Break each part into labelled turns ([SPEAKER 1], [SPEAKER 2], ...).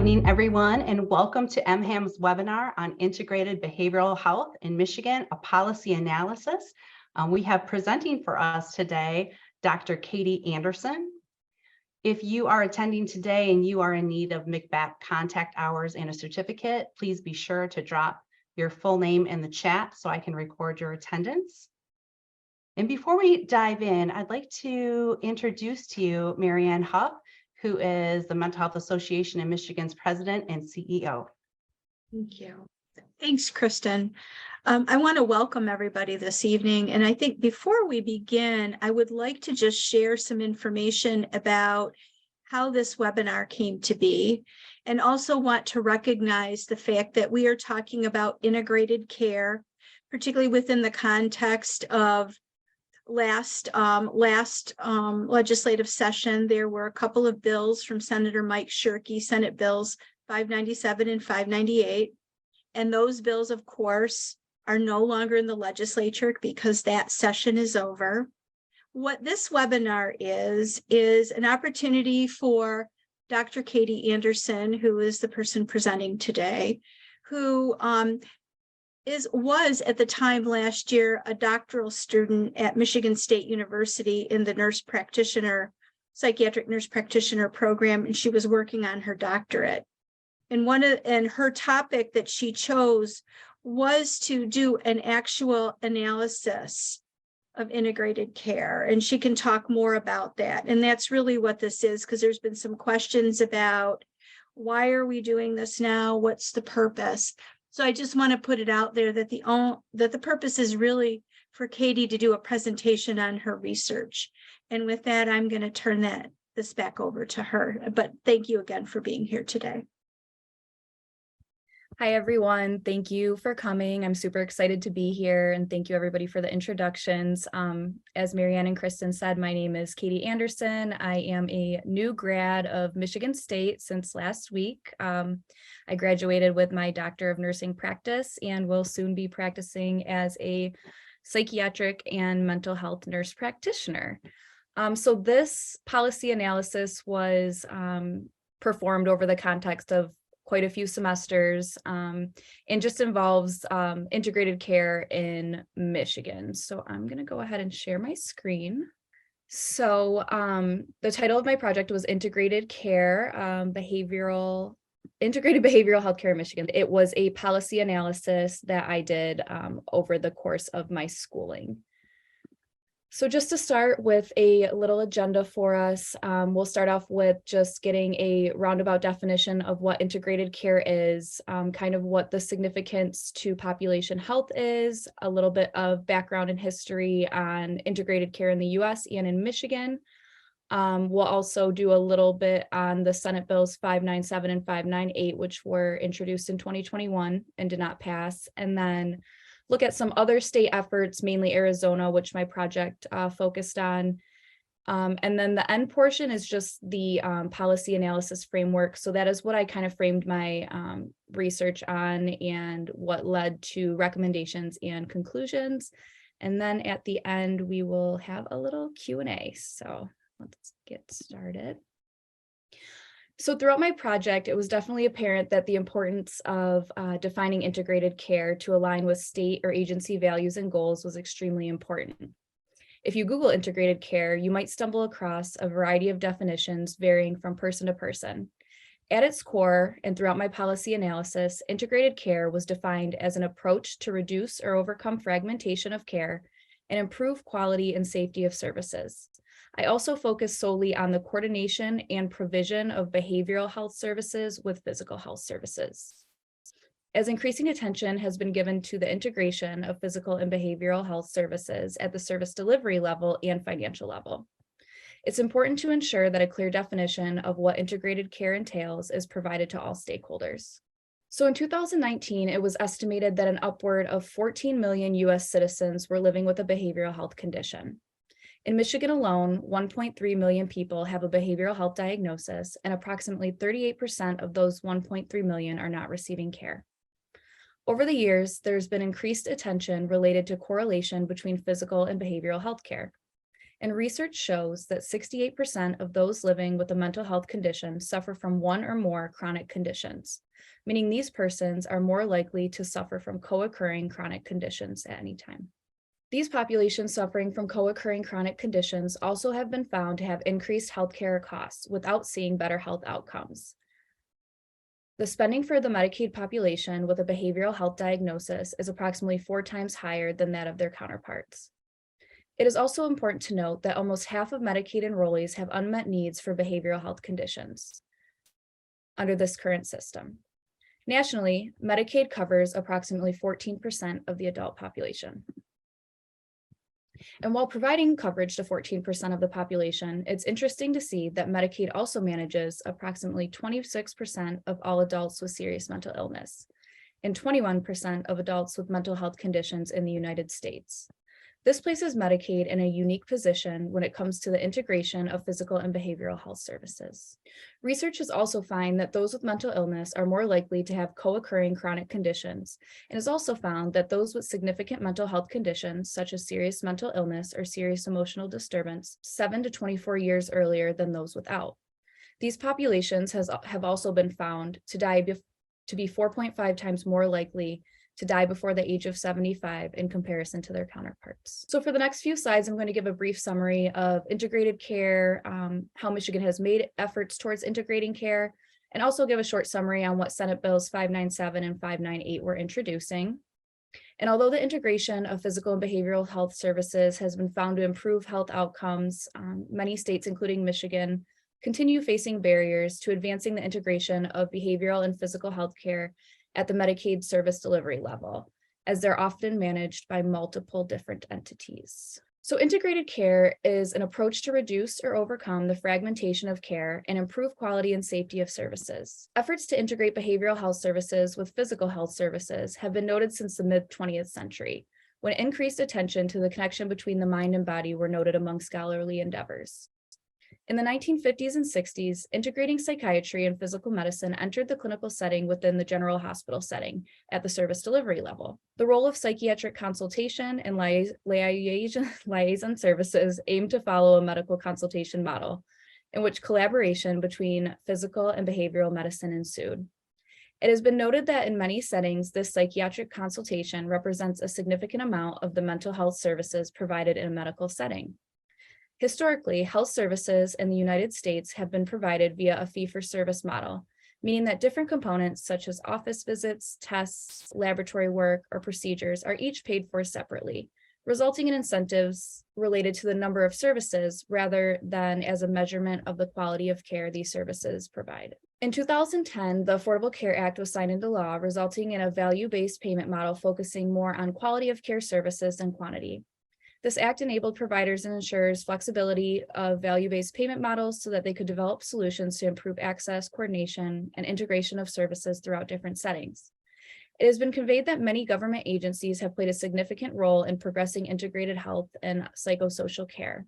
[SPEAKER 1] evening, everyone, and welcome to MHAM's webinar on integrated behavioral health in Michigan, a policy analysis. We have presenting for us today, Dr. Katie Anderson. If you are attending today and you are in need of MCBAP contact hours and a certificate, please be sure to drop your full name in the chat so I can record your attendance. And before we dive in, I'd like to introduce to you Marianne Huff, who is the Mental Health Association in Michigan's president and CEO.
[SPEAKER 2] Thank you. Thanks, Kristen. I want to welcome everybody this evening. And I think before we begin, I would like to just share some information about how this webinar came to be, and also want to recognize the fact that we are talking about integrated care, particularly within the context of last legislative session. There were a couple of bills from Senator Mike Shirkey, Senate Bills 597 and 598. And those bills, of course, are no longer in the legislature because that session is over. What this webinar is an opportunity for Dr. Katie Anderson, who is the person presenting today, who was at the time last year a doctoral student at Michigan State University in the psychiatric nurse practitioner program, and she was working on her doctorate. And her topic that she chose was to do an actual analysis of integrated care, and she can talk more about that. And that's really what this is, because there's been some questions about why are we doing this now? What's the purpose? So I just want to put it out there that the purpose is really for Katie to do a presentation on her research. And with that, I'm going to turn this back over to her. But thank you again for being here today.
[SPEAKER 3] Hi, everyone. Thank you for coming. I'm super excited to be here, and thank you everybody for the introductions. As Marianne and Kristen said, my name is Katie Anderson. I am a new grad of Michigan State since last week. I graduated with my Doctor of Nursing practice and will soon be practicing as a psychiatric and mental health nurse practitioner. So this policy analysis was performed over the context of quite a few semesters, and just involves integrated care in Michigan. So I'm going to go ahead and share my screen. So the title of my project was Integrated Behavioral Healthcare in Michigan. It was a policy analysis that I did over the course of my schooling. So just to start with a little agenda for us, we'll start off with just getting a roundabout definition of what integrated care is, kind of what the significance to population health is, a little bit of background and history on integrated care in the US and in Michigan. We'll also do a little bit on the Senate Bills 597 and 598, which were introduced in 2021 and did not pass, and then look at some other state efforts, mainly Arizona, which my project focused on. And then the end portion is just the policy analysis framework. So that is what I kind of framed my research on and what led to recommendations and conclusions. And then at the end, we will have a little Q&A. So let's get started. So throughout my project, it was definitely apparent that the importance of defining integrated care to align with state or agency values and goals was extremely important. If you Google integrated care, you might stumble across a variety of definitions varying from person to person. At its core, and throughout my policy analysis, integrated care was defined as an approach to reduce or overcome fragmentation of care and improve quality and safety of services. I also focus solely on the coordination and provision of behavioral health services with physical health services. As increasing attention has been given to the integration of physical and behavioral health services at the service delivery level and financial level, it's important to ensure that a clear definition of what integrated care entails is provided to all stakeholders. So in 2019, it was estimated that an upward of 14 million US citizens were living with a behavioral health condition. In Michigan alone, 1.3 million people have a behavioral health diagnosis, and approximately 38% of those 1.3 million are not receiving care. Over the years, there's been increased attention related to correlation between physical and behavioral health care. And research shows that 68% of those living with a mental health condition suffer from one or more chronic conditions, meaning these persons are more likely to suffer from co-occurring chronic conditions at any time. These populations suffering from co-occurring chronic conditions also have been found to have increased healthcare costs without seeing better health outcomes. The spending for the Medicaid population with a behavioral health diagnosis is approximately 4 times higher than that of their counterparts. It is also important to note that almost half of Medicaid enrollees have unmet needs for behavioral health conditions under this current system. Nationally, Medicaid covers approximately 14% of the adult population. And while providing coverage to 14% of the population, it's interesting to see that Medicaid also manages approximately 26% of all adults with serious mental illness and 21% of adults with mental health conditions in the United States. This places Medicaid in a unique position when it comes to the integration of physical and behavioral health services. Research has also found that those with mental illness are more likely to have co-occurring chronic conditions, and has also found that those with significant mental health conditions, such as serious mental illness or serious emotional disturbance, 7 to 24 years earlier than those without. These populations have also been found to be 4.5 times more likely to die before the age of 75 in comparison to their counterparts. So for the next few slides, I'm going to give a brief summary of integrated care, how Michigan has made efforts towards integrating care, and also give a short summary on what Senate Bills 597 and 598 were introducing. And although the integration of physical and behavioral health services has been found to improve health outcomes, many states, including Michigan, continue facing barriers to advancing the integration of behavioral and physical health care at the Medicaid service delivery level, as they're often managed by multiple different entities. So integrated care is an approach to reduce or overcome the fragmentation of care and improve quality and safety of services. Efforts to integrate behavioral health services with physical health services have been noted since the mid-20th century, when increased attention to the connection between the mind and body were noted among scholarly endeavors. In the 1950s and 60s, integrating psychiatry and physical medicine entered the clinical setting within the general hospital setting at the service delivery level. The role of psychiatric consultation and liaison services aimed to follow a medical consultation model, in which collaboration between physical and behavioral medicine ensued. It has been noted that in many settings, this psychiatric consultation represents a significant amount of the mental health services provided in a medical setting. Historically, health services in the United States have been provided via a fee-for-service model, meaning that different components such as office visits, tests, laboratory work, or procedures are each paid for separately, resulting in incentives related to the number of services rather than as a measurement of the quality of care these services provide. In 2010, the Affordable Care Act was signed into law, resulting in a value-based payment model focusing more on quality of care services than quantity. This act enabled providers and insurers flexibility of value-based payment models so that they could develop solutions to improve access, coordination, and integration of services throughout different settings. It has been conveyed that many government agencies have played a significant role in progressing integrated health and psychosocial care.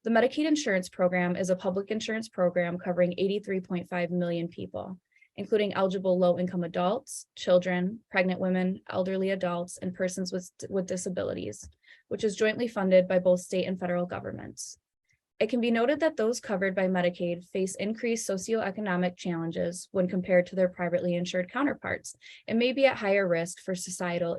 [SPEAKER 3] The Medicaid insurance program is a public insurance program covering 83.5 million people, including eligible low-income adults, children, pregnant women, elderly adults, and persons with disabilities, which is jointly funded by both state and federal governments. It can be noted that those covered by Medicaid face increased socioeconomic challenges when compared to their privately insured counterparts and may be at higher risk for societal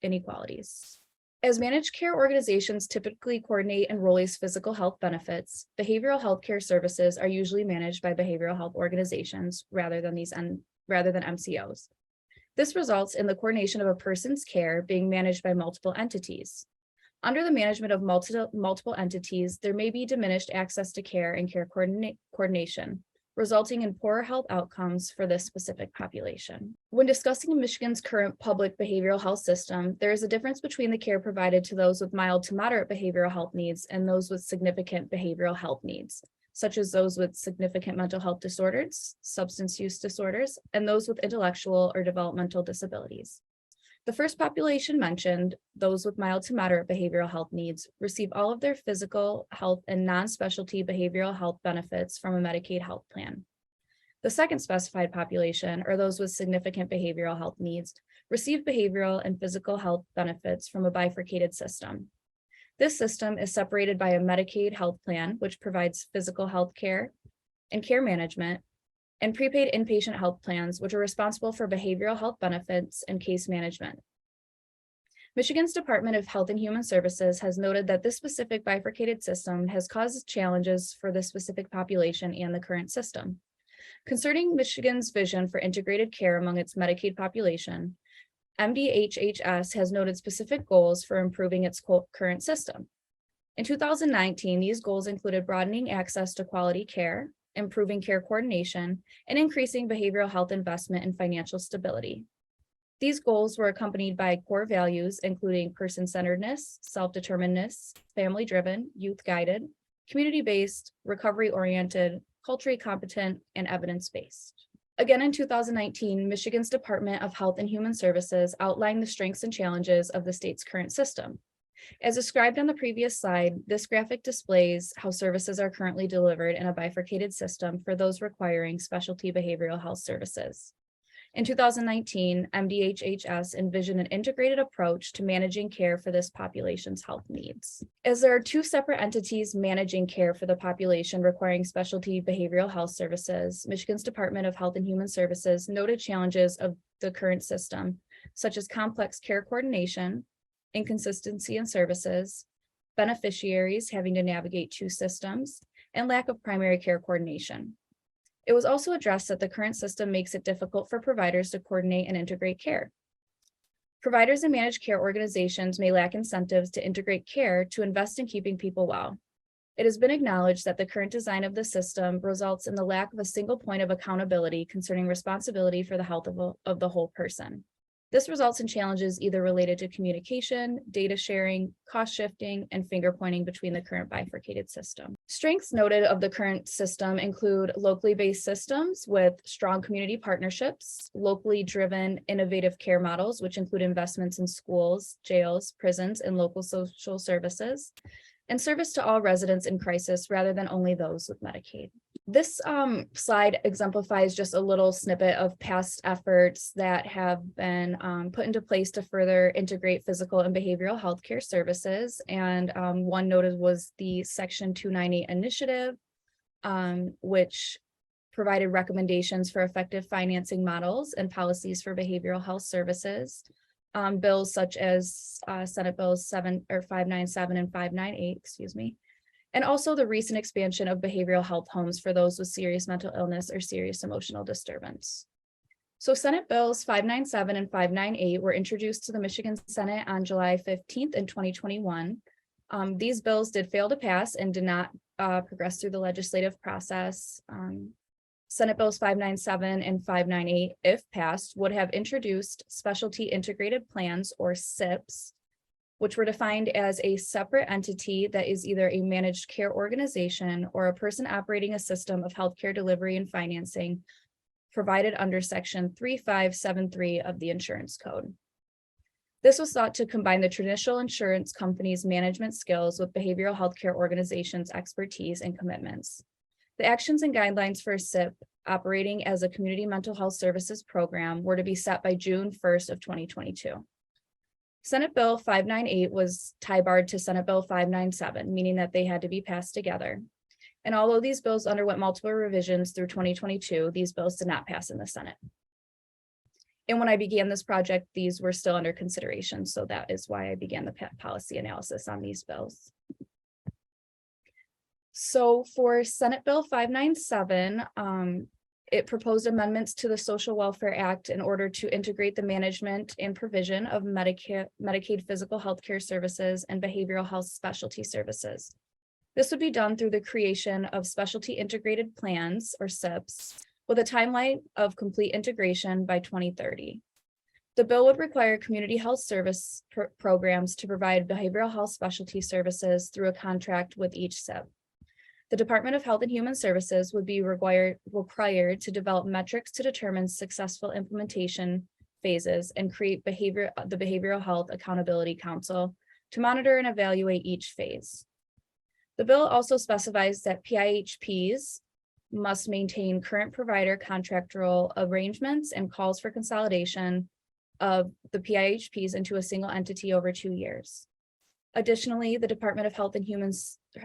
[SPEAKER 3] inequalities. As managed care organizations typically coordinate enrollees' physical health benefits, behavioral health care services are usually managed by behavioral health organizations rather than MCOs. This results in the coordination of a person's care being managed by multiple entities. Under the management of multiple entities, there may be diminished access to care and care coordination, resulting in poorer health outcomes for this specific population. When discussing Michigan's current public behavioral health system, there is a difference between the care provided to those with mild to moderate behavioral health needs and those with significant behavioral health needs, such as those with significant mental health disorders, substance use disorders, and those with intellectual or developmental disabilities. The first population mentioned, those with mild to moderate behavioral health needs, receive all of their physical health and non-specialty behavioral health benefits from a Medicaid health plan. The second specified population, or those with significant behavioral health needs, receive behavioral and physical health benefits from a bifurcated system. This system is separated by a Medicaid health plan, which provides physical health care and care management, and prepaid inpatient health plans, which are responsible for behavioral health benefits and case management. Michigan's Department of Health and Human Services has noted that this specific bifurcated system has caused challenges for the specific population and the current system. Concerning Michigan's vision for integrated care among its Medicaid population, MDHHS has noted specific goals for improving its current system. In 2019, these goals included broadening access to quality care, improving care coordination, and increasing behavioral health investment and financial stability. These goals were accompanied by core values, including person-centeredness, self-determinedness, family-driven, youth-guided, community-based, recovery-oriented, culturally competent, and evidence-based. Again, in 2019, Michigan's Department of Health and Human Services outlined the strengths and challenges of the state's current system. As described on the previous slide, this graphic displays how services are currently delivered in a bifurcated system for those requiring specialty behavioral health services. In 2019, MDHHS envisioned an integrated approach to managing care for this population's health needs. As there are two separate entities managing care for the population requiring specialty behavioral health services, Michigan's Department of Health and Human Services noted challenges of the current system, such as complex care coordination, inconsistency in services, beneficiaries having to navigate two systems, and lack of primary care coordination. It was also addressed that the current system makes it difficult for providers to coordinate and integrate care. Providers and managed care organizations may lack incentives to integrate care to invest in keeping people well. It has been acknowledged that the current design of the system results in the lack of a single point of accountability concerning responsibility for the health of the whole person. This results in challenges either related to communication, data sharing, cost shifting, and finger pointing between the current bifurcated system. Strengths noted of the current system include locally based systems with strong community partnerships, locally driven innovative care models, which include investments in schools, jails, prisons, and local social services, and service to all residents in crisis rather than only those with Medicaid. This slide exemplifies just a little snippet of past efforts that have been put into place to further integrate physical and behavioral health care services. And one noted was the Section 298 initiative, which provided recommendations for effective financing models and policies for behavioral health services. Bills such as Senate Bills 597 and 598, and also the recent expansion of behavioral health homes for those with serious mental illness or serious emotional disturbance. So Senate Bills 597 and 598 were introduced to the Michigan Senate on July 15th in 2021. These bills did fail to pass and did not progress through the legislative process. Senate Bills 597 and 598, if passed, would have introduced specialty integrated plans, or SIPs, which were defined as a separate entity that is either a managed care organization or a person operating a system of healthcare delivery and financing provided under Section 3573 of the Insurance Code. This was thought to combine the traditional insurance company's management skills with behavioral healthcare organizations' expertise and commitments. The actions and guidelines for a SIP operating as a community mental health services program were to be set by June 1st of 2022. Senate Bill 598 was tie-barred to Senate Bill 597, meaning that they had to be passed together. And although these bills underwent multiple revisions through 2022, these bills did not pass in the Senate. And when I began this project, these were still under consideration. So that is why I began the policy analysis on these bills. So for Senate Bill 597, it proposed amendments to the Social Welfare Act in order to integrate the management and provision of Medicaid physical health care services and behavioral health specialty services. This would be done through the creation of specialty integrated plans, or SIPs, with a timeline of complete integration by 2030. The bill would require community health service programs to provide behavioral health specialty services through a contract with each SIP. The Department of Health and Human Services would be required to develop metrics to determine successful implementation phases and create the Behavioral Health Accountability Council to monitor and evaluate each phase. The bill also specifies that PIHPs must maintain current provider contractual arrangements and calls for consolidation of the PIHPs into a single entity over 2 years. Additionally, the Department of Health and Human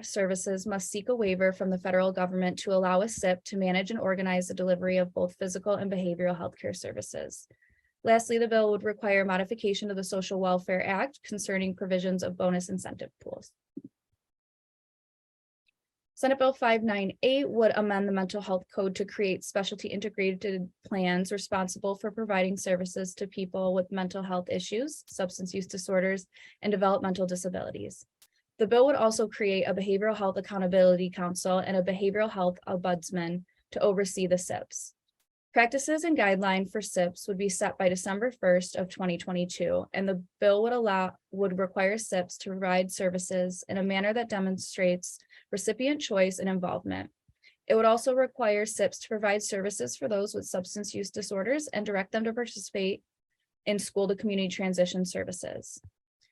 [SPEAKER 3] Services must seek a waiver from the federal government to allow a SIP to manage and organize the delivery of both physical and behavioral health care services. Lastly, the bill would require modification to the Social Welfare Act concerning provisions of bonus incentive pools. Senate Bill 598 would amend the Mental Health Code to create specialty integrated plans responsible for providing services to people with mental health issues, substance use disorders, and developmental disabilities. The bill would also create a Behavioral Health Accountability Council and a Behavioral Health Ombudsman to oversee the SIPs. Practices and guidelines for SIPs would be set by December 1st of 2022, and the bill would require SIPs to provide services in a manner that demonstrates recipient choice and involvement. It would also require SIPs to provide services for those with substance use disorders and direct them to participate in school to community transition services.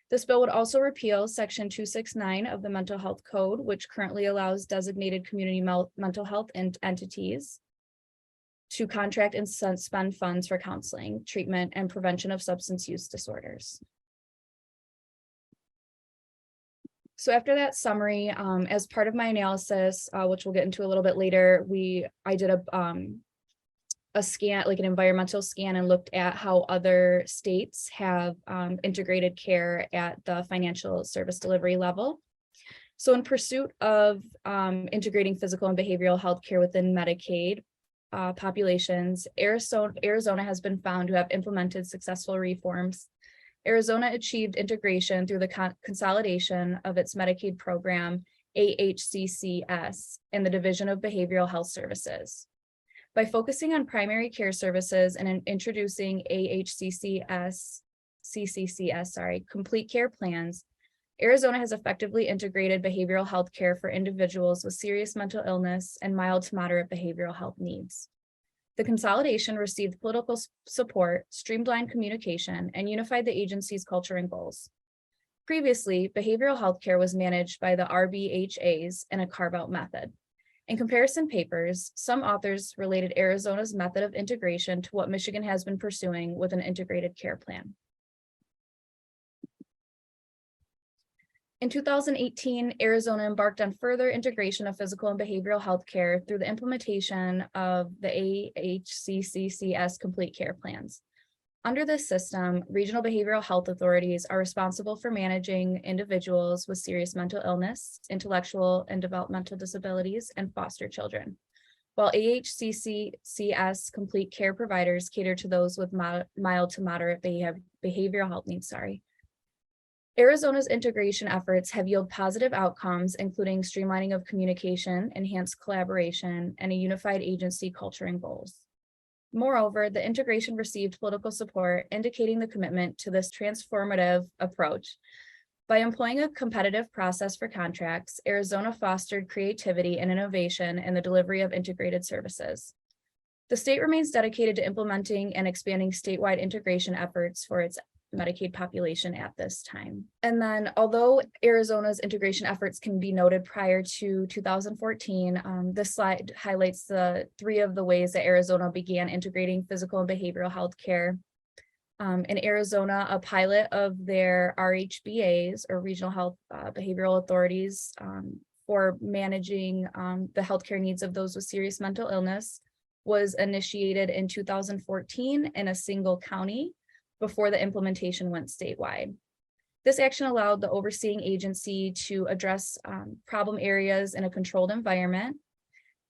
[SPEAKER 3] This bill would also repeal Section 269 of the Mental Health Code, which currently allows designated community mental health entities to contract and spend funds for counseling, treatment, and prevention of substance use disorders. So after that summary, as part of my analysis, which we'll get into a little bit later, I did a scan, like an environmental scan, and looked at how other states have integrated care at the financial service delivery level. So in pursuit of integrating physical and behavioral health care within Medicaid populations, Arizona has been found to have implemented successful reforms. Arizona achieved integration through the consolidation of its Medicaid program, AHCCS, and the Division of Behavioral Health Services. By focusing on primary care services and introducing CCCS, complete care plans, Arizona has effectively integrated behavioral health care for individuals with serious mental illness and mild to moderate behavioral health needs. The consolidation received political support, streamlined communication, and unified the agency's culture and goals. Previously, behavioral health care was managed by the RBHAs in a carve-out method. In comparison papers, some authors related Arizona's method of integration to what Michigan has been pursuing with an integrated care plan. In 2018, Arizona embarked on further integration of physical and behavioral health care through the implementation of the AHCCS complete care plans. Under this system, regional behavioral health authorities are responsible for managing individuals with serious mental illness, intellectual and developmental disabilities, and foster children, while AHCCS complete care providers cater to those with mild to moderate behavioral health needs. Arizona's integration efforts have yielded positive outcomes, including streamlining of communication, enhanced collaboration, and a unified agency culture and goals. Moreover, the integration received political support, indicating the commitment to this transformative approach. By employing a competitive process for contracts, Arizona fostered creativity and innovation in the delivery of integrated services. The state remains dedicated to implementing and expanding statewide integration efforts for its Medicaid population at this time. And then, although Arizona's integration efforts can be noted prior to 2014, this slide highlights the three of the ways that Arizona began integrating physical and behavioral health care. In Arizona, a pilot of their RHBAs, or Regional Health Behavioral Authorities, for managing the healthcare needs of those with serious mental illness was initiated in 2014 in a single county, before the implementation went statewide. This action allowed the overseeing agency to address problem areas in a controlled environment.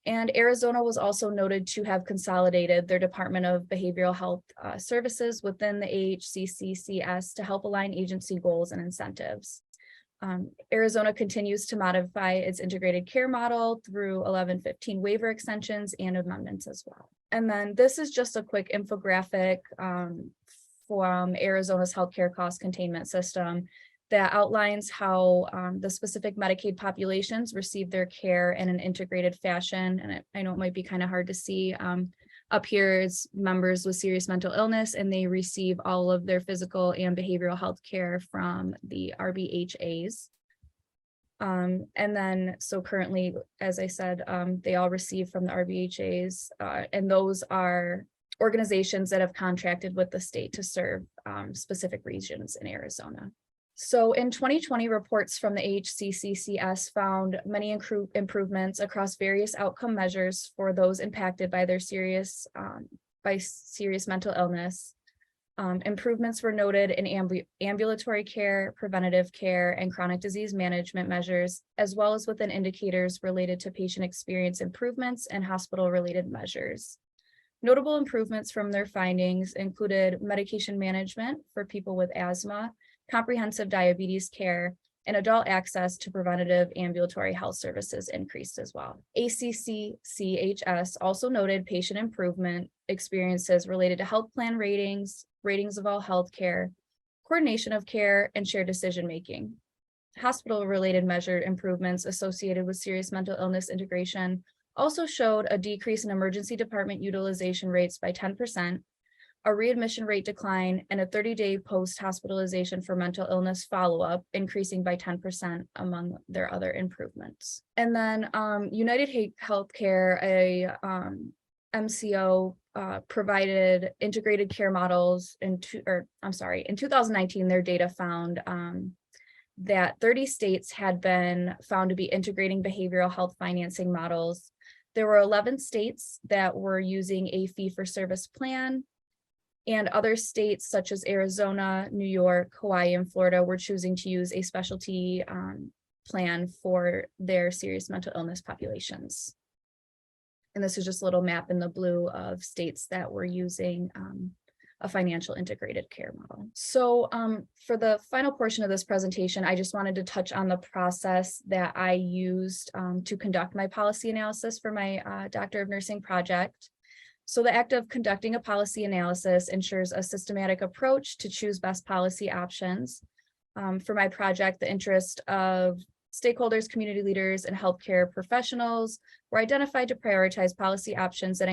[SPEAKER 3] And Arizona was also noted to have consolidated their Department of Behavioral Health Services within the AHCCS to help align agency goals and incentives. Arizona continues to modify its integrated care model through 1115 waiver extensions and amendments as well. And then this is just a quick infographic from Arizona's healthcare cost containment system that outlines how the specific Medicaid populations receive their care in an integrated fashion. And I know it might be kind of hard to see. Up here is members with serious mental illness, and they receive all of their physical and behavioral health care from the RBHAs. And then, so currently, as I said, they all receive from the RBHAs, and those are organizations that have contracted with the state to serve specific regions in Arizona. So in 2020, reports from the HCCCS found many improvements across various outcome measures for those impacted by their serious mental illness. Improvements were noted in ambulatory care, preventative care, and chronic disease management measures, as well as within indicators related to patient experience improvements and hospital-related measures. Notable improvements from their findings included medication management for people with asthma, comprehensive diabetes care, and adult access to preventative ambulatory health services increased as well. ACCCHS also noted patient improvement experiences related to health plan ratings of all healthcare, coordination of care, and shared decision-making. Hospital-related measure improvements associated with serious mental illness integration also showed a decrease in emergency department utilization rates by 10%, a readmission rate decline, and a 30-day post-hospitalization for mental illness follow-up increasing by 10% among their other improvements. And then United Healthcare, a MCO, provided integrated care models in 2019, their data found that 30 states had been found to be integrating behavioral health financing models. There were 11 states that were using a fee-for-service plan, and other states such as Arizona, New York, Hawaii, and Florida were choosing to use a specialty plan for their serious mental illness populations. And this is just a little map in the blue of states that were using a financial integrated care model. So for the final portion of this presentation, I just wanted to touch on the process that I used to conduct my policy analysis for my Doctor of Nursing project. So the act of conducting a policy analysis ensures a systematic approach to choose best policy options. For my project, the interest of stakeholders, community leaders, and healthcare professionals were identified to prioritize policy options that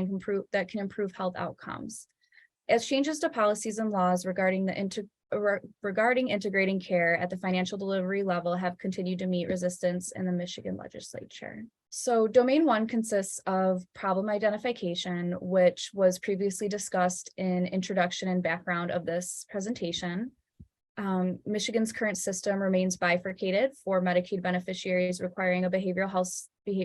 [SPEAKER 3] can improve health outcomes. As changes to policies and laws regarding integrating care at the financial delivery level have continued to meet resistance in the Michigan legislature. So domain one consists of problem identification, which was previously discussed in introduction and background of this presentation. Michigan's current system remains bifurcated for Medicaid beneficiaries requiring a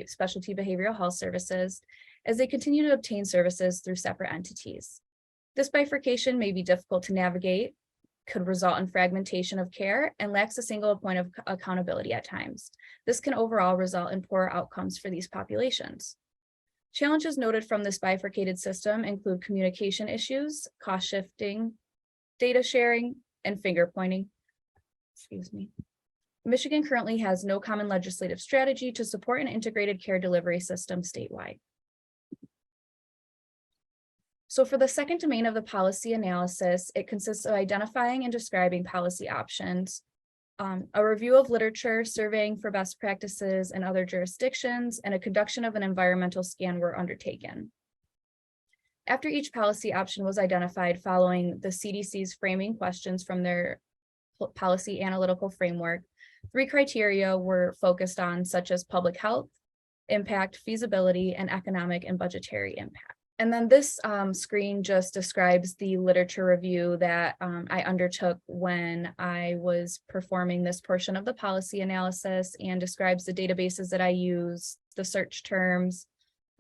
[SPEAKER 3] specialty behavioral health services as they continue to obtain services through separate entities. This bifurcation may be difficult to navigate, could result in fragmentation of care, and lacks a single point of accountability at times. This can overall result in poorer outcomes for these populations. Challenges noted from this bifurcated system include communication issues, cost shifting, data sharing, and finger pointing. Michigan currently has no common legislative strategy to support an integrated care delivery system statewide. So for the second domain of the policy analysis, it consists of identifying and describing policy options, a review of literature, surveying for best practices in other jurisdictions, and a conduction of an environmental scan were undertaken. After each policy option was identified following the CDC's framing questions from their policy analytical framework, 3 criteria were focused on, such as public health, impact, feasibility, and economic and budgetary impact. And then this screen just describes the literature review that I undertook when I was performing this portion of the policy analysis, and describes the databases that I use, the search terms,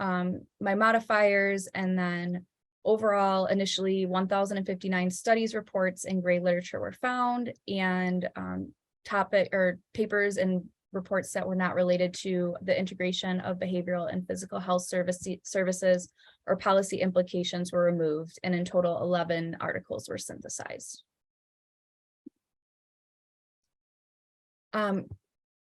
[SPEAKER 3] my modifiers, and then overall initially 1,059 studies, reports, and gray literature were found, and topic or papers and reports that were not related to the integration of behavioral and physical health services or policy implications were removed, and in total 11 articles were synthesized.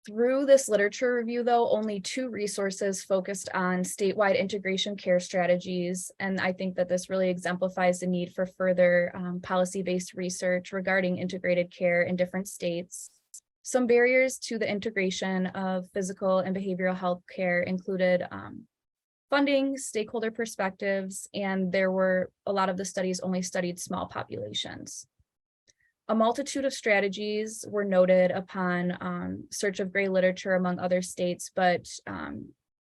[SPEAKER 3] Through this literature review, though, only 2 resources focused on statewide integration care strategies, and I think that this really exemplifies the need for further policy-based research regarding integrated care in different states. Some barriers to the integration of physical and behavioral health care included funding, stakeholder perspectives, and there were a lot of the studies only studied small populations. A multitude of strategies were noted upon search of gray literature among other states, but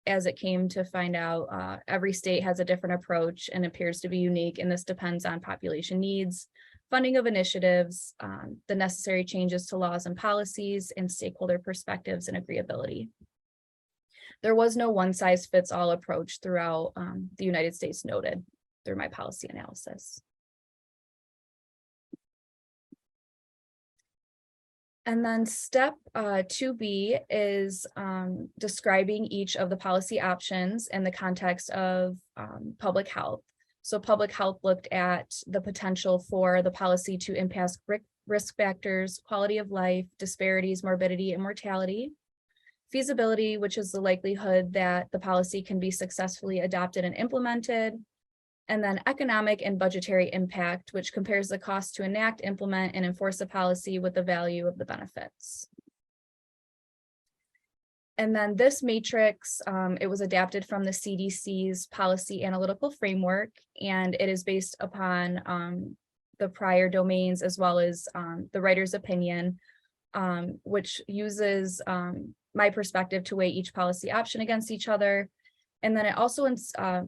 [SPEAKER 3] as it came to find out, every state has a different approach and appears to be unique, and this depends on population needs, funding of initiatives, the necessary changes to laws and policies, and stakeholder perspectives and agreeability. There was no one-size-fits-all approach throughout the United States noted through my policy analysis. And then step 2B is describing each of the policy options in the context of public health. So public health looked at the potential for the policy to impact risk factors, quality of life, disparities, morbidity, and mortality. Feasibility, which is the likelihood that the policy can be successfully adopted and implemented. And then economic and budgetary impact, which compares the cost to enact, implement, and enforce a policy with the value of the benefits. And then this matrix, it was adapted from the CDC's policy analytical framework, and it is based upon the prior domains as well as the writer's opinion, which uses my perspective to weigh each policy option against each other. And then it also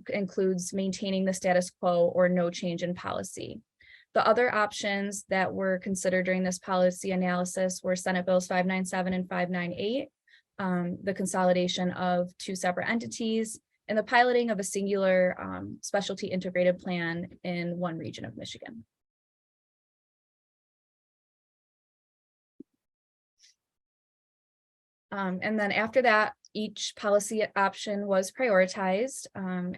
[SPEAKER 3] includes maintaining the status quo or no change in policy. The other options that were considered during this policy analysis were Senate Bills 597 and 598, the consolidation of two separate entities, and the piloting of a singular specialty integrated plan in one region of Michigan. And then after that, each policy option was prioritized,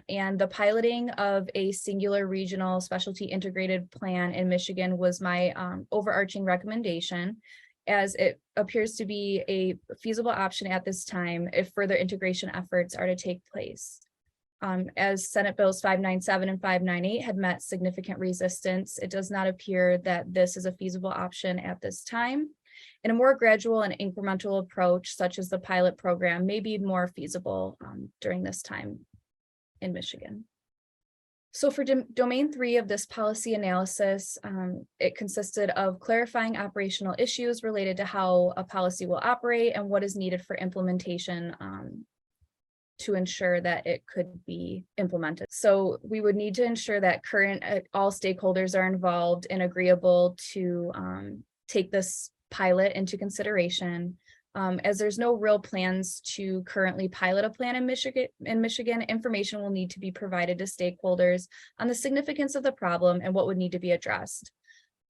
[SPEAKER 3] and the piloting of a singular regional specialty integrated plan in Michigan was my overarching recommendation, as it appears to be a feasible option at this time if further integration efforts are to take place. As Senate Bills 597 and 598 had met significant resistance, it does not appear that this is a feasible option at this time. And a more gradual and incremental approach, such as the pilot program, may be more feasible during this time in Michigan. So for domain 3 of this policy analysis, it consisted of clarifying operational issues related to how a policy will operate and what is needed for implementation to ensure that it could be implemented. So we would need to ensure that all stakeholders are involved and agreeable to take this pilot into consideration. As there's no real plans to currently pilot a plan in Michigan, information will need to be provided to stakeholders on the significance of the problem and what would need to be addressed.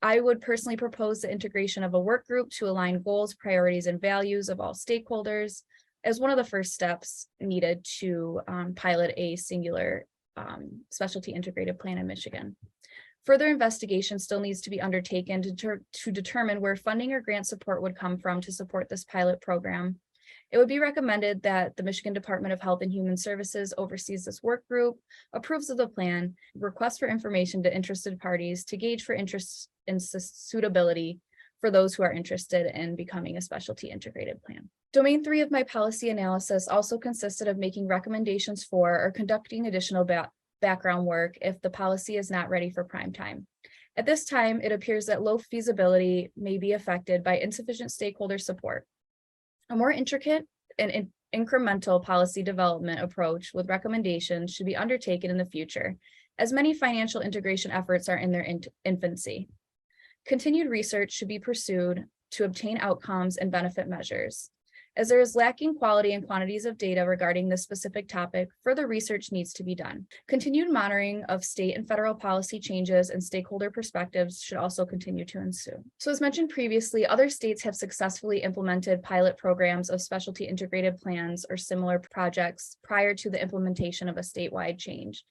[SPEAKER 3] I would personally propose the integration of a work group to align goals, priorities, and values of all stakeholders as one of the first steps needed to pilot a singular specialty integrated plan in Michigan. Further investigation still needs to be undertaken to determine where funding or grant support would come from to support this pilot program. It would be recommended that the Michigan Department of Health and Human Services oversees this work group, approves of the plan, requests for information to interested parties to gauge for interest and suitability for those who are interested in becoming a specialty integrated plan. Domain 3 of my policy analysis also consisted of making recommendations for or conducting additional background work if the policy is not ready for prime time. At this time, it appears that low feasibility may be affected by insufficient stakeholder support. A more intricate and incremental policy development approach with recommendations should be undertaken in the future, as many financial integration efforts are in their infancy. Continued research should be pursued to obtain outcomes and benefit measures. As there is lacking quality and quantities of data regarding this specific topic, further research needs to be done. Continued monitoring of state and federal policy changes and stakeholder perspectives should also continue to ensue. So as mentioned previously, other states have successfully implemented pilot programs of specialty integrated plans or similar projects prior to the implementation of a statewide change.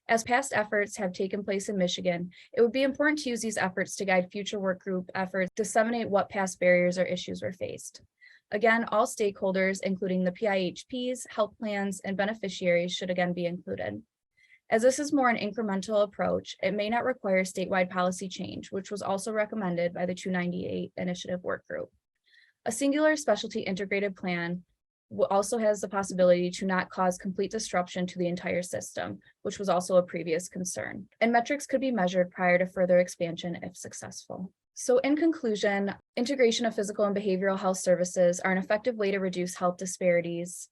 [SPEAKER 3] As past efforts have taken place in Michigan, it would be important to use these efforts to guide future work group efforts, disseminate what past barriers or issues were faced. Again, all stakeholders, including the PIHPs, health plans, and beneficiaries should again be included. As this is more an incremental approach, it may not require statewide policy change, which was also recommended by the 298 Initiative Work Group. A singular specialty integrated plan also has the possibility to not cause complete disruption to the entire system, which was also a previous concern. And metrics could be measured prior to further expansion if successful. So in conclusion, integration of physical and behavioral health services are an effective way to reduce health disparities.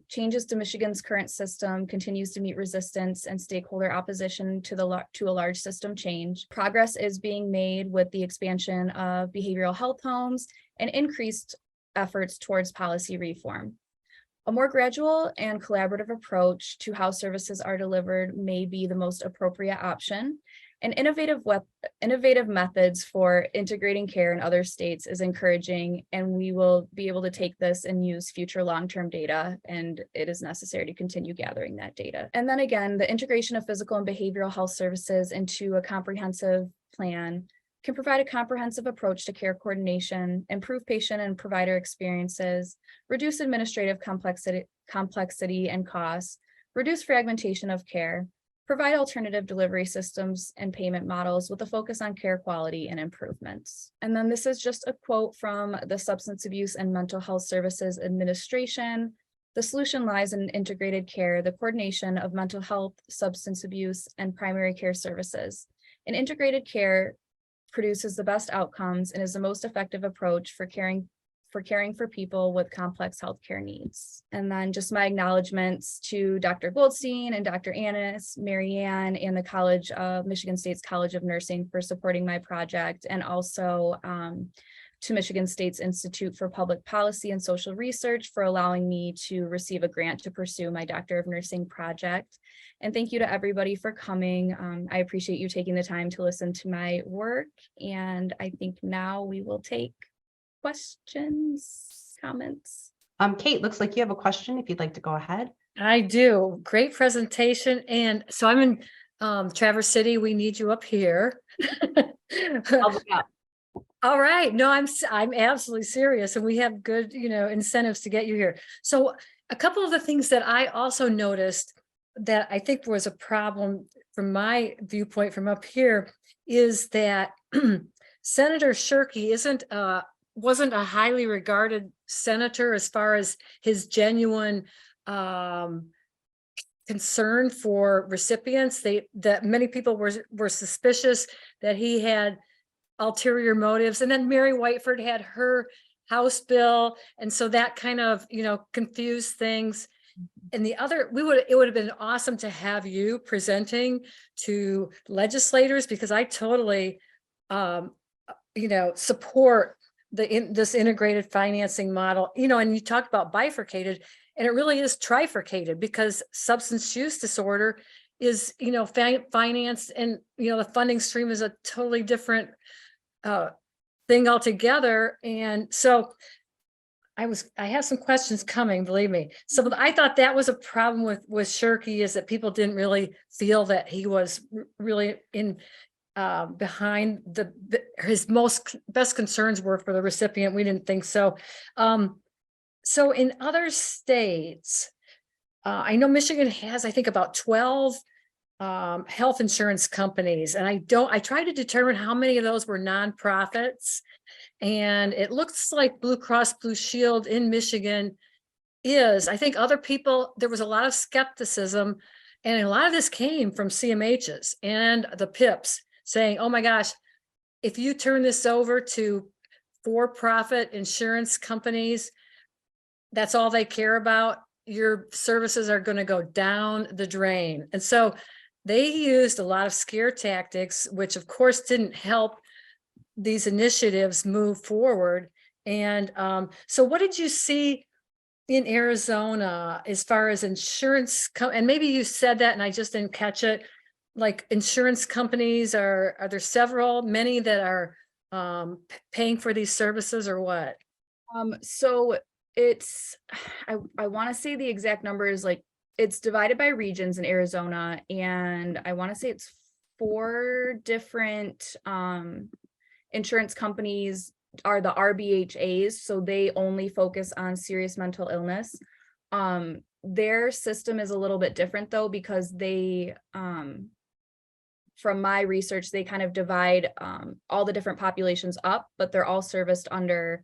[SPEAKER 3] Changes to Michigan's current system continues to meet resistance and stakeholder opposition to a large system change. Progress is being made with the expansion of behavioral health homes and increased efforts towards policy reform. A more gradual and collaborative approach to how services are delivered may be the most appropriate option. And innovative methods for integrating care in other states is encouraging, and we will be able to take this and use future long-term data, and it is necessary to continue gathering that data. And then again, the integration of physical and behavioral health services into a comprehensive plan can provide a comprehensive approach to care coordination, improve patient and provider experiences, reduce administrative complexity and costs, reduce fragmentation of care, provide alternative delivery systems and payment models with a focus on care quality and improvements. And then this is just a quote from the Substance Abuse and Mental Health Services Administration. The solution lies in integrated care, the coordination of mental health, substance abuse, and primary care services. An integrated care produces the best outcomes and is the most effective approach for caring for people with complex healthcare needs. And then just my acknowledgements to Dr. Goldstein and Dr. Annis, Marianne, and the Michigan State's College of Nursing for supporting my project, and also to Michigan State's Institute for Public Policy and Social Research for allowing me to receive a grant to pursue my Doctor of Nursing project. And thank you to everybody for coming. I appreciate you taking the time to listen to my work. And I think now we will take questions, comments.
[SPEAKER 1] Kate, looks like you have a question if you'd like to go ahead.
[SPEAKER 4] I do. Great presentation. And so I'm in Traverse City. We need you up here. All right. No, I'm absolutely serious. And we have good, incentives to get you here. So a couple of the things that I also noticed that I think was a problem from my viewpoint from up here is that Senator Shirkey wasn't a highly regarded senator as far as his genuine concern for recipients. That many people were suspicious that he had ulterior motives. And then Mary Whiteford had her House bill, and so that kind of confused things. And it would have been awesome to have you presenting to legislators, because I totally support this integrated financing model, and you talked about bifurcated, and it really is trifurcated, because substance use disorder is, financed, and, the funding stream is a totally different thing altogether. And so I have some questions coming, believe me. So I thought that was a problem with Shirkey, is that people didn't really feel that he was really behind his best concerns were for the recipient. We didn't think so. So in other states, I know Michigan has, I think, about 12 health insurance companies, and I tried to determine how many of those were nonprofits, and it looks like Blue Cross Blue Shield in Michigan is. I think other people, there was a lot of skepticism, and a lot of this came from CMHs and the PIPs saying, oh my gosh, if you turn this over to for-profit insurance companies, that's all they care about, your services are going to go down the drain. And so they used a lot of scare tactics, which of course didn't help these initiatives move forward. And so what did you see in Arizona as far as insurance? And maybe you said that and I just didn't catch it. Like insurance companies, are there many that are paying for these services, or what?
[SPEAKER 3] So it's, I want to say the exact numbers, like it's divided by regions in Arizona, and I want to say it's 4 different insurance companies are the RBHAs, so they only focus on serious mental illness. Their system is a little bit different though, because they from my research, they kind of divide all the different populations up, but they're all serviced under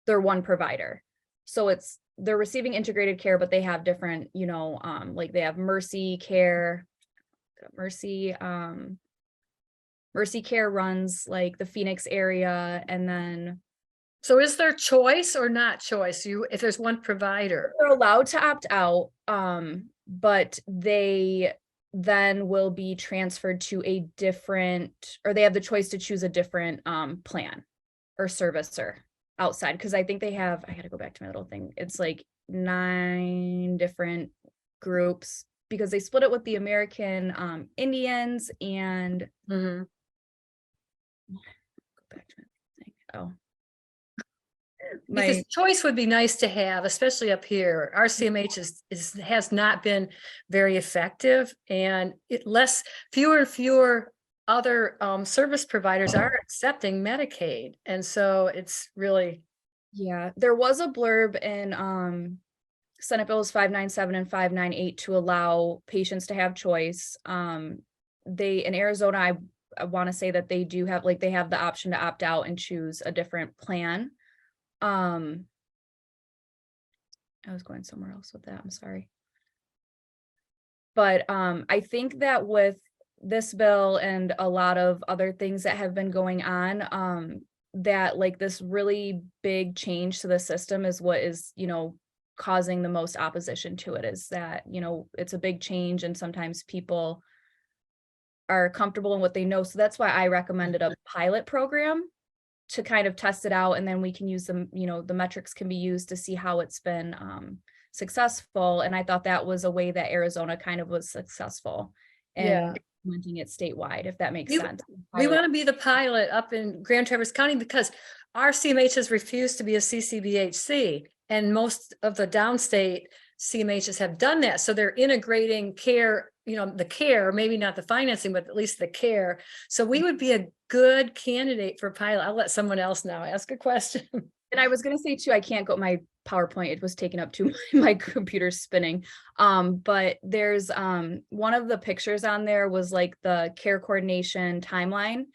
[SPEAKER 3] their one provider. So they're receiving integrated care, but they have different, like they have Mercy Care, Mercy, Mercy Care runs like the Phoenix area, and then
[SPEAKER 4] So is there choice or not choice? If there's one provider?
[SPEAKER 3] they're allowed to opt out, but they then will be transferred to a different, or they have the choice to choose a different plan or servicer outside. Because I think they have, I had to go back to my little thing. It's like 9 different groups, because they split it with the American Indians and
[SPEAKER 4] Mhm.
[SPEAKER 3] go back to my thing. Oh.
[SPEAKER 4] Because choice would be nice to have, especially up here. Our CMH has not been very effective, and fewer and fewer other service providers are accepting Medicaid. And so it's really,
[SPEAKER 3] Yeah, there was a blurb in Senate Bills 597 and 598 to allow patients to have choice. They in Arizona, I want to say that they do have, like, they have the option to opt out and choose a different plan. I was going somewhere else with that, I'm sorry. But I think that with this bill and a lot of other things that have been going on, that like this really big change to the system is what is, causing the most opposition to it, is that, it's a big change and sometimes people are comfortable in what they know. So that's why I recommended a pilot program to kind of test it out, and then we can use them, the metrics can be used to see how it's been successful. And I thought that was a way that Arizona kind of was successful in implementing it statewide, if that makes sense.
[SPEAKER 4] we want to be the pilot up in Grand Traverse County, because our CMH has refused to be a CCBHC, and most of the downstate CMHs have done that. So they're integrating care, the care, maybe not the financing, but at least the care. So we would be a good candidate for pilot. I'll let someone else now ask a question.
[SPEAKER 3] And I was going to say too, I can't go, my PowerPoint, it was taken up too, my computer's spinning. But there's one of the pictures on there was like the care coordination timeline.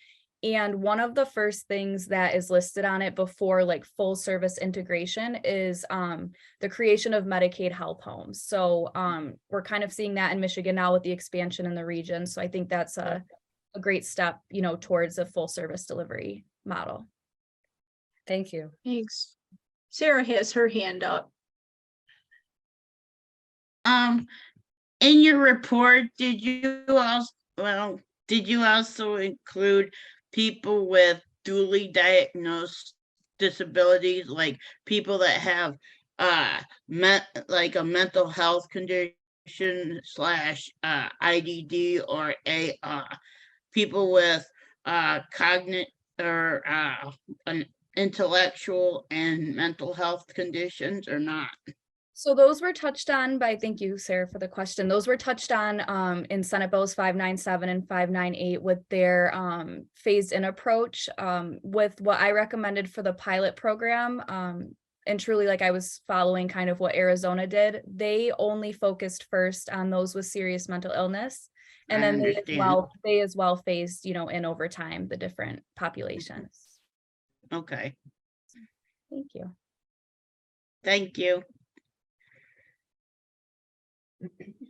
[SPEAKER 3] And one of the first things that is listed on it before like full service integration is the creation of Medicaid health homes. So we're kind of seeing that in Michigan now with the expansion in the region. So I think that's a great step, towards a full service delivery model.
[SPEAKER 4] Thank you.
[SPEAKER 2] Thanks. Sarah has her hand up.
[SPEAKER 5] In your report, did you also include people with duly diagnosed disabilities, like people that have like a mental health condition / IDD, or people with cognitive or an intellectual and mental health conditions, or not?
[SPEAKER 3] So those were touched on by, thank you, Sarah, for the question. Those were touched on in Senate Bills 597 and 598 with their phased in approach. With what I recommended for the pilot program, and truly, like, I was following kind of what Arizona did. They only focused first on those with serious mental illness, and then they as well phased, in over time, the different populations.
[SPEAKER 5] Okay,
[SPEAKER 3] Thank you.
[SPEAKER 5] thank you.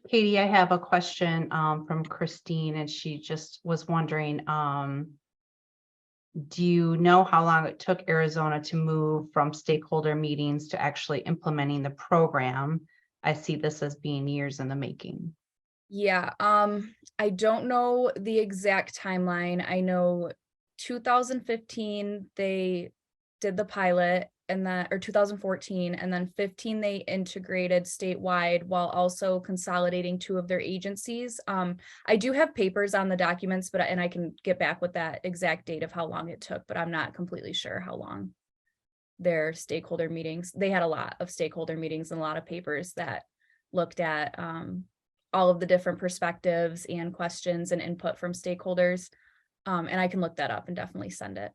[SPEAKER 1] Katie, I have a question from Christine, and she just was wondering, do you know how long it took Arizona to move from stakeholder meetings to actually implementing the program? I see this as being years in the making.
[SPEAKER 3] Yeah, I don't know the exact timeline. I know 2015 they did the pilot, and then, or 2014, and then 15 they integrated statewide while also consolidating 2 of their agencies. I do have papers on the documents, and I can get back with that exact date of how long it took, but I'm not completely sure how long their stakeholder meetings. They had a lot of stakeholder meetings and a lot of papers that looked at all of the different perspectives and questions and input from stakeholders. And I can look that up and definitely send it.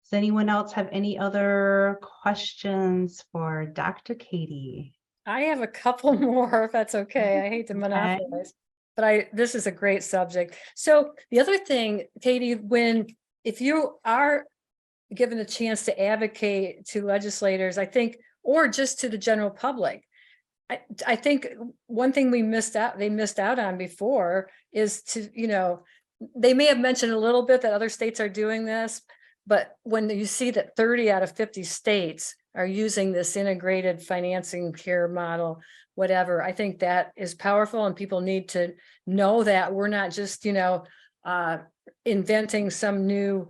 [SPEAKER 1] Does anyone else have any other questions for Dr. Katie?
[SPEAKER 4] I have a couple more, if that's okay. I hate to monopolize, but this is a great subject. So the other thing, Katie, if you are given a chance to advocate to legislators, I think, or just to the general public, I think one thing they missed out on before is to, they may have mentioned a little bit that other states are doing this, but when you see that 30 out of 50 states are using this integrated financing care model, whatever, I think that is powerful, and people need to know that we're not just, inventing some new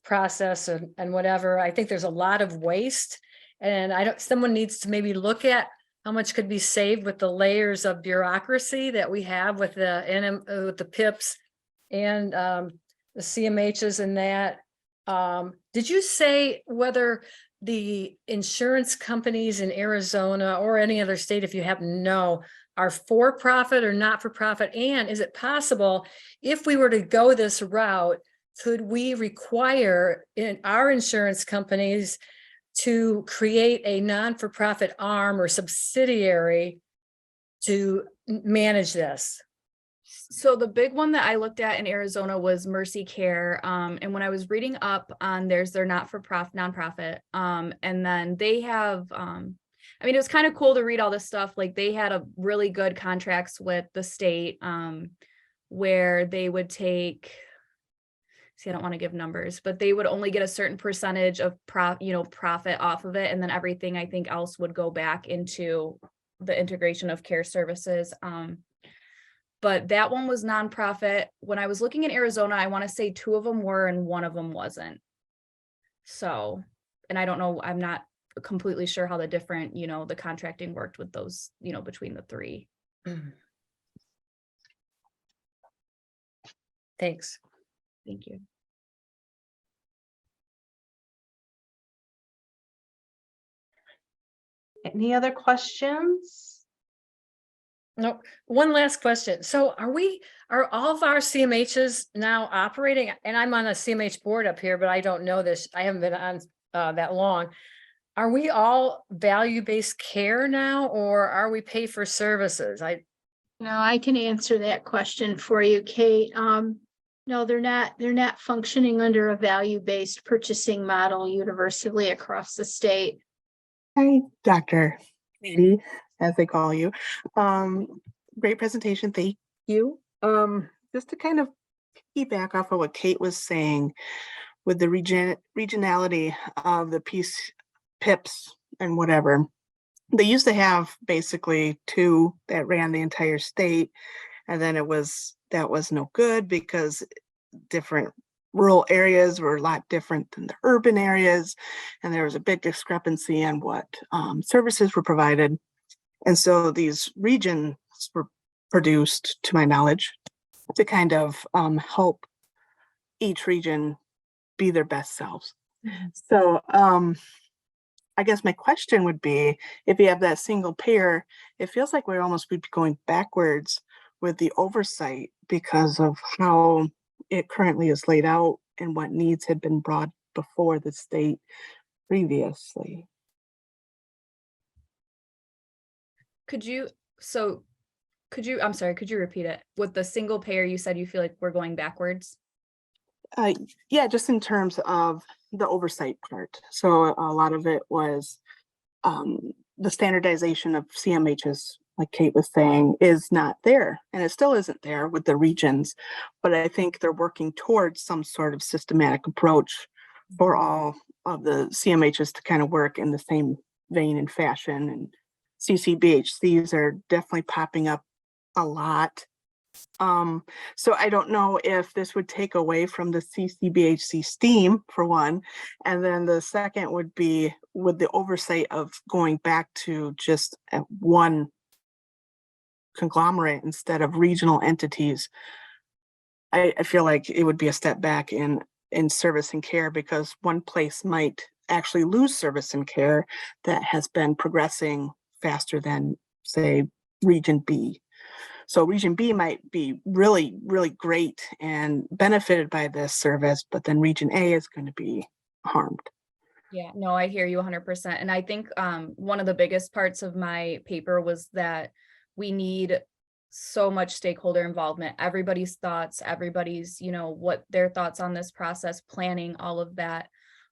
[SPEAKER 4] process and whatever. I think there's a lot of waste, and someone needs to maybe look at how much could be saved with the layers of bureaucracy that we have with with the PIPs and the CMHs and that. Did you say whether the insurance companies in Arizona or any other state, if you happen to know, are for profit or not for profit? And is it possible, if we were to go this route, could we require in our insurance companies to create a non-for-profit arm or subsidiary to manage this?
[SPEAKER 3] So the big one that I looked at in Arizona was Mercy Care. And when I was reading up on their not-for-profit, nonprofit, and then they have, it was kind of cool to read all this stuff. Like, they had a really good contracts with the state, where they would take, I don't want to give numbers, but they would only get a certain percentage of profit off of it. And then everything I think else would go back into the integration of care services. But that one was nonprofit. When I was looking in Arizona, I want to say 2 of them were and 1 of them wasn't. So, and I don't know, I'm not completely sure how the different, the contracting worked with those, between the 3.
[SPEAKER 4] Thanks.
[SPEAKER 3] Thank you.
[SPEAKER 1] Any other questions?
[SPEAKER 4] No, one last question. So are all of our CMHs now operating? And I'm on a CMH board up here, but I don't know this. I haven't been on that long. Are we all value-based care now, or are we pay for services?
[SPEAKER 2] No, I can answer that question for you, Kate. No, they're not functioning under a value-based purchasing model universally across the state.
[SPEAKER 6] Hi, Dr. Katie, as they call you. Great presentation, thank you. Just to kind of piggyback off of what Kate was saying with the regionality of the PIPs and whatever. They used to have basically 2 that ran the entire state, and then that was no good because different rural areas were a lot different than the urban areas, and there was a big discrepancy on what services were provided. And so these regions were produced, to my knowledge, to kind of help each region be their best selves. So I guess my question would be, if you have that single payer, it feels like we're almost be going backwards with the oversight because of how it currently is laid out and what needs had been brought before the state previously.
[SPEAKER 3] I'm sorry, could you repeat it? With the single payer, you said you feel like we're going backwards?
[SPEAKER 6] Yeah, just in terms of the oversight part. So a lot of it was the standardization of CMHs, like Kate was saying, is not there, and it still isn't there with the regions. But I think they're working towards some sort of systematic approach for all of the CMHs to kind of work in the same vein and fashion. And CCBHCs are definitely popping up a lot. So I don't know if this would take away from the CCBHC steam, for one, and then the second would be with the oversight of going back to just one conglomerate instead of regional entities. I feel like it would be a step back in service and care, because one place might actually lose service and care that has been progressing faster than, say, Region B. So Region B might be really, really great and benefited by this service, but then Region A is going to be harmed.
[SPEAKER 3] Yeah, no, I hear you 100%. And I think one of the biggest parts of my paper was that we need so much stakeholder involvement, everybody's thoughts, everybody's, what their thoughts on this process, planning, all of that.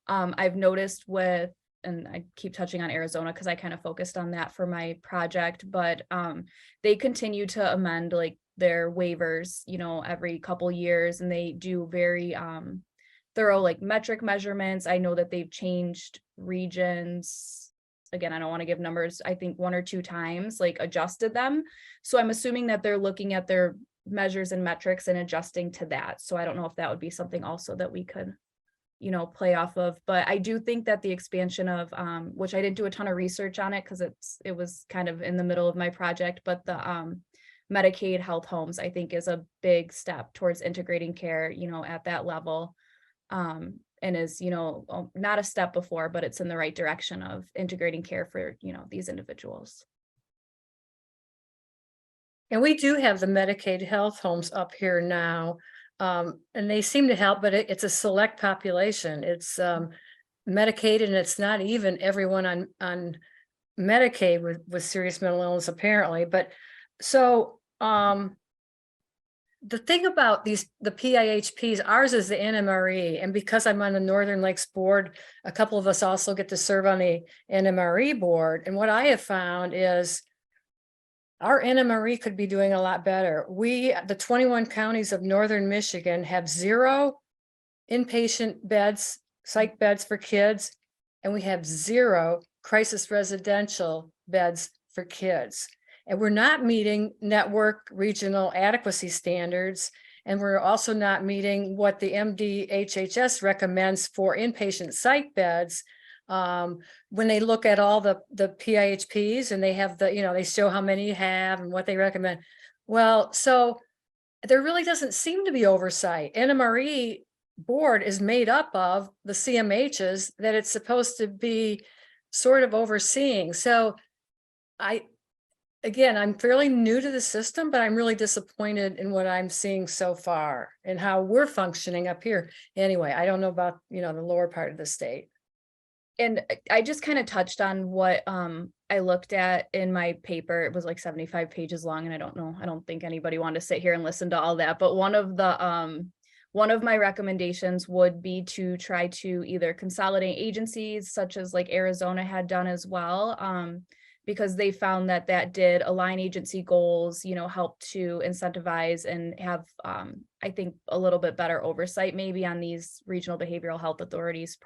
[SPEAKER 3] I've noticed with, and I keep touching on Arizona because I kind of focused on that for my project, but they continue to amend like their waivers, every couple years, and they do very thorough like metric measurements. I know that they've changed regions. Again, I don't want to give numbers. I think 1 or 2 times, like adjusted them. So I'm assuming that they're looking at their measures and metrics and adjusting to that. So I don't know if that would be something also that we could, play off of. But I do think that the expansion of, which I didn't do a ton of research on it because it was kind of in the middle of my project, but the Medicaid health homes, I think, is a big step towards integrating care, at that level. And is, not a step before, but it's in the right direction of integrating care for, these individuals.
[SPEAKER 4] And we do have the Medicaid health homes up here now. And they seem to help, but it's a select population. It's Medicaid, and it's not even everyone on Medicaid with serious mental illness, apparently. But so the thing about the PIHPs, ours is the NMRE, and because I'm on the Northern Lakes board, a couple of us also get to serve on the NMRE board. And what I have found is our NMRE could be doing a lot better. The 21 counties of Northern Michigan have 0 inpatient beds, psych beds for kids, and we have 0 crisis residential beds for kids. And we're not meeting network regional adequacy standards. And we're also not meeting what the MDHHS recommends for inpatient psych beds. When they look at all the PIHPs and they have they show how many you have and what they recommend. Well, so there really doesn't seem to be oversight. NMRE board is made up of the CMHs that it's supposed to be sort of overseeing. So again, I'm fairly new to the system, but I'm really disappointed in what I'm seeing so far and how we're functioning up here. Anyway, I don't know about, the lower part of the state.
[SPEAKER 3] And I just kind of touched on what I looked at in my paper. It was like 75 pages long, and I don't think anybody wanted to sit here and listen to all that. But one of my recommendations would be to try to either consolidate agencies, such as like Arizona had done as well, because they found that did align agency goals, help to incentivize and have, I think, a little bit better oversight maybe on these regional behavioral health authorities,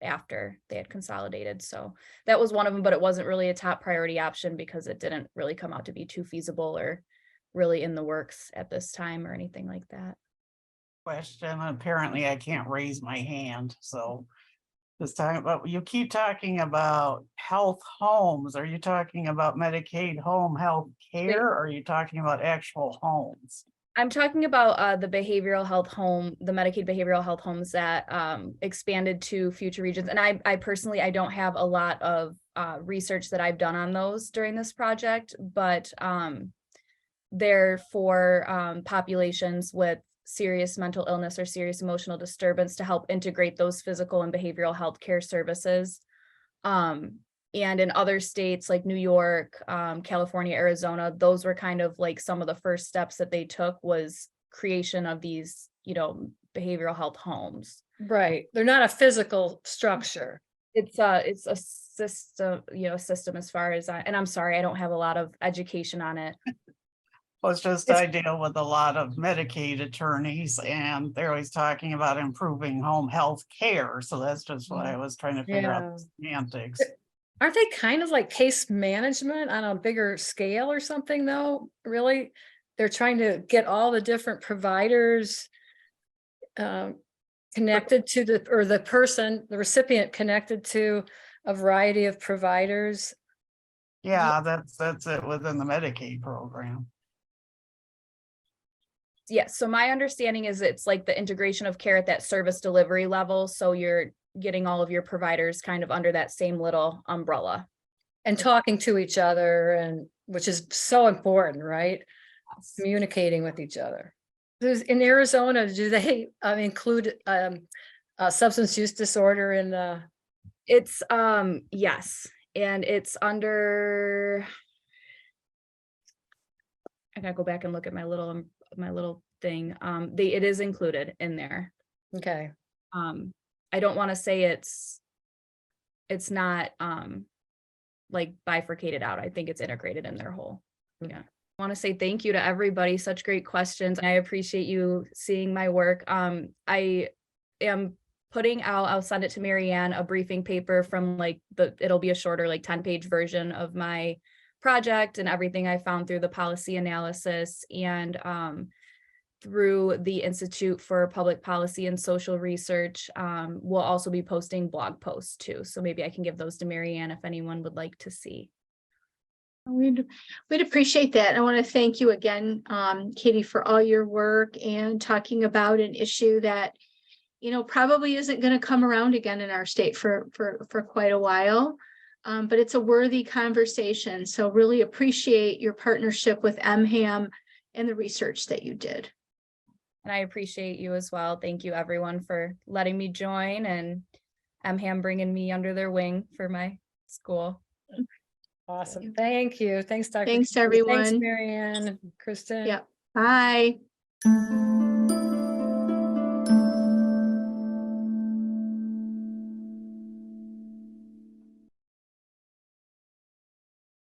[SPEAKER 3] after they had consolidated. So that was one of them, but it wasn't really a top priority option because it didn't really come out to be too feasible or really in the works at this time or anything like that.
[SPEAKER 7] Question. Apparently I can't raise my hand, so this time, but you keep talking about health homes. Are you talking about Medicaid home health care, or are you talking about actual homes?
[SPEAKER 3] I'm talking about the behavioral health home, the Medicaid behavioral health homes that expanded to future regions. And I personally, I don't have a lot of research that I've done on those during this project, but they're for populations with serious mental illness or serious emotional disturbance to help integrate those physical and behavioral health care services. And in other states like New York, California, Arizona, those were kind of like some of the first steps that they took was creation of these, behavioral health homes.
[SPEAKER 4] Right. They're not a physical structure.
[SPEAKER 3] It's a system, system as far as and I'm sorry, I don't have a lot of education on it.
[SPEAKER 7] Well, it's just I deal with a lot of Medicaid attorneys, and they're always talking about improving home health care. So that's just what I was trying to figure out the semantics.
[SPEAKER 4] Aren't they kind of like case management on a bigger scale or something, though? Really? They're trying to get all the different providers connected to the recipient connected to a variety of providers.
[SPEAKER 7] Yeah, that's it within the Medicaid program.
[SPEAKER 3] Yes. So my understanding is it's like the integration of care at that service delivery level. So you're getting all of your providers kind of under that same little umbrella.
[SPEAKER 4] And talking to each other, and which is so important, right? Yes. Communicating with each other. In Arizona, do they include substance use disorder in the?
[SPEAKER 3] It's yes, and it's under. I gotta go back and look at my little thing. It is included in there.
[SPEAKER 4] Okay.
[SPEAKER 3] I don't want to say it's not like bifurcated out. I think it's integrated in their whole. Yeah. want to say thank you to everybody. Such great questions. I appreciate you seeing my work. I am putting out, I'll send it to Marianne, a briefing paper from like it'll be a shorter, like 10-page version of my project and everything I found through the policy analysis, and through the Institute for Public Policy and Social Research. We'll also be posting blog posts too. So maybe I can give those to Marianne if anyone would like to see.
[SPEAKER 2] We'd appreciate that. I want to thank you again, Katie, for all your work and talking about an issue that, you know, probably isn't going to come around again in our state for quite a while. But it's a worthy conversation. So really appreciate your partnership with MHAM and the research that you did.
[SPEAKER 3] And I appreciate you as well. Thank you everyone for letting me join, and MHAM bringing me under their wing for my school.
[SPEAKER 4] Awesome. Thank you. Thanks, Dr.
[SPEAKER 2] Thanks,
[SPEAKER 4] Katie. Thanks,
[SPEAKER 2] everyone.
[SPEAKER 4] Marianne, Kristen.
[SPEAKER 2] Yep. Bye.